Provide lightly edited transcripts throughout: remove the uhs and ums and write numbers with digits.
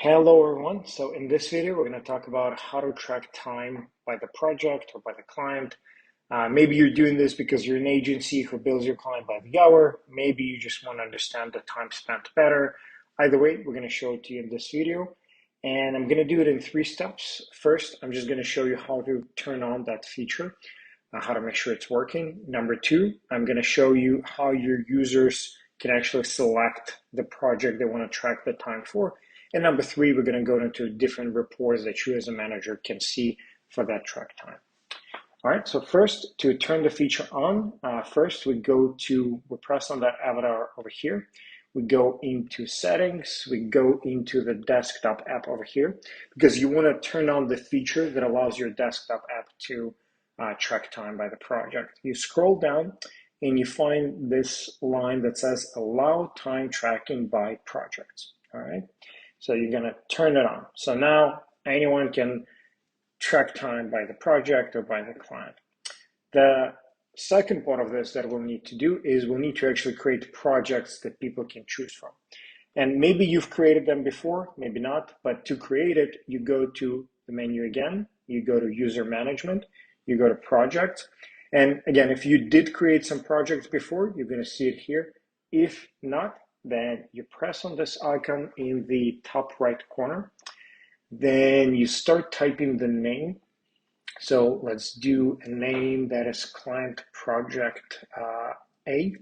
Hello everyone. So in this video, we're going to talk about how to track time by the project or by the client. Maybe you're doing this because you're an agency who bills your client by the hour. Maybe you just want to understand the time spent better. Either way, we're going to show it to you in this video. And I'm going to do it in 3 steps. First, I'm just going to show you how to turn on that feature, how to make sure it's working. Number 2, I'm going to show you how your users can actually select the project they want to track the time for. And number 3, we're going to go into different reports that you as a manager can see for that track time. All right, so first, to turn the feature on, first we press on that avatar over here. We go into settings, we go into the desktop app over here, because you want to turn on the feature that allows your desktop app to track time by the project. You scroll down and you find this line that says allow time tracking by projects. All right. So you're going to turn it on. So now anyone can track time by the project or by the client. The second part of this that we'll need to do is we'll need to actually create projects that people can choose from. And maybe you've created them before, maybe not, but to create it, you go to the menu again, you go to user management, you go to projects. And again, if you did create some projects before, you're going to see it here. If not, then you press on this icon in the top right corner. Then you start typing the name. So let's do a name that is client project A.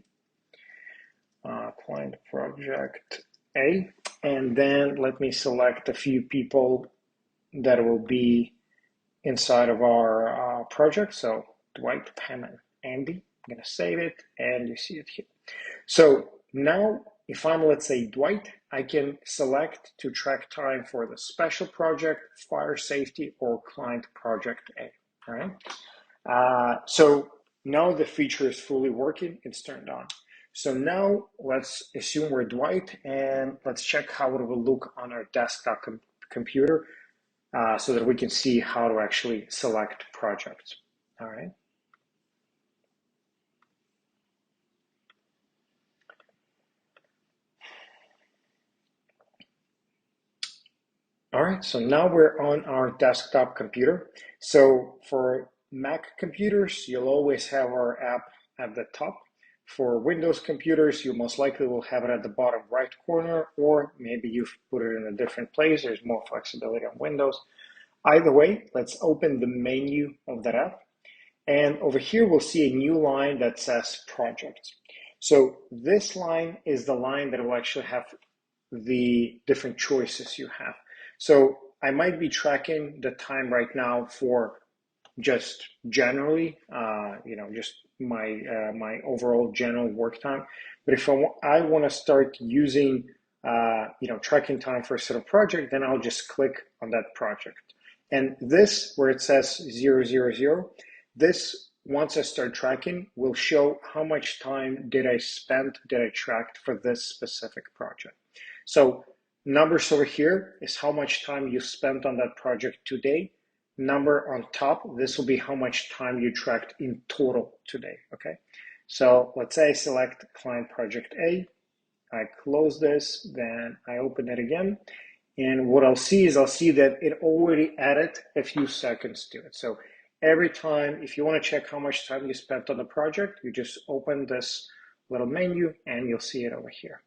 Client project A. And then let me select a few people that will be inside of our project. So Dwight, Pam, and Andy. I'm going to save it, and you see it here. So now, if I'm, let's say, Dwight, I can select to track time for the special project, fire safety, or client project A. All right. So now the feature is fully working. It's turned on. So now let's assume we're Dwight, and let's check how it will look on our desktop computer so that we can see how to actually select projects. All right. All right, so now we're on our desktop computer. So for Mac computers, you'll always have our app at the top. For Windows computers, you most likely will have it at the bottom right corner, or maybe you've put it in a different place. There's more flexibility on Windows. Either way, let's open the menu of that app. And over here, we'll see a new line that says projects. So this line is the line that will actually have the different choices you have. So I might be tracking the time right now for just generally, just my overall general work time. But if I want to start using, tracking time for a certain project, then I'll just click on that project. And this, where it says 000, this, once I start tracking, will show how much time did I track for this specific project. So numbers over here is how much time you spent on that project today. Number on top, this will be how much time you tracked in total today, okay? So let's say I select client project A, I close this, then I open it again. And what I'll see that it already added a few seconds to it. So every time, if you want to check how much time you spent on the project, you just open this little menu and you'll see it over here.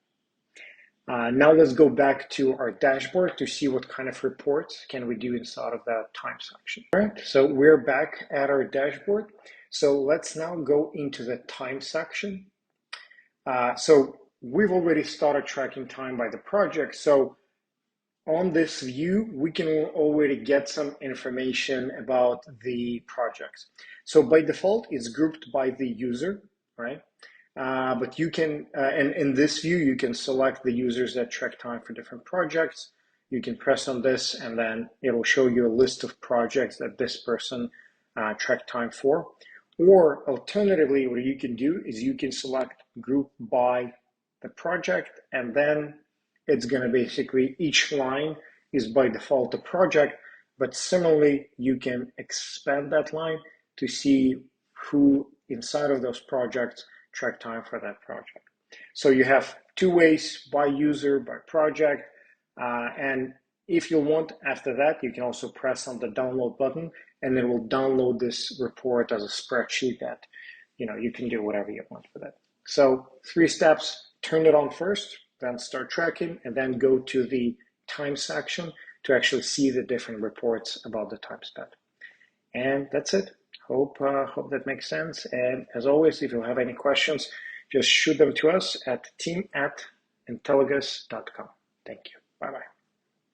Now let's go back to our dashboard to see what kind of reports can we do inside of that time section. All right, so we're back at our dashboard. So let's now go into the time section. So we've already started tracking time by the project. So on this view, we can already get some information about the projects. So by default, it's grouped by the user, right? But you can, and in this view, you can select the users that track time for different projects. You can press on this and then it will show you a list of projects that this person tracked time for. Or alternatively, what you can do is you can select group by the project, and then it's going to basically, each line is by default a project, but similarly, you can expand that line to see who inside of those projects track time for that project. So you have 2 ways, by user, by project, and If you want, after that, you can also press on the download button and it will download this report as a spreadsheet that, you can do whatever you want with it. So 3 steps: turn it on first, then start tracking, and then go to the time section to actually see the different reports about the time spent. And that's it. Hope that makes sense. And as always, if you have any questions, just shoot them to us at team@intelligus.com. Thank you. Bye-bye.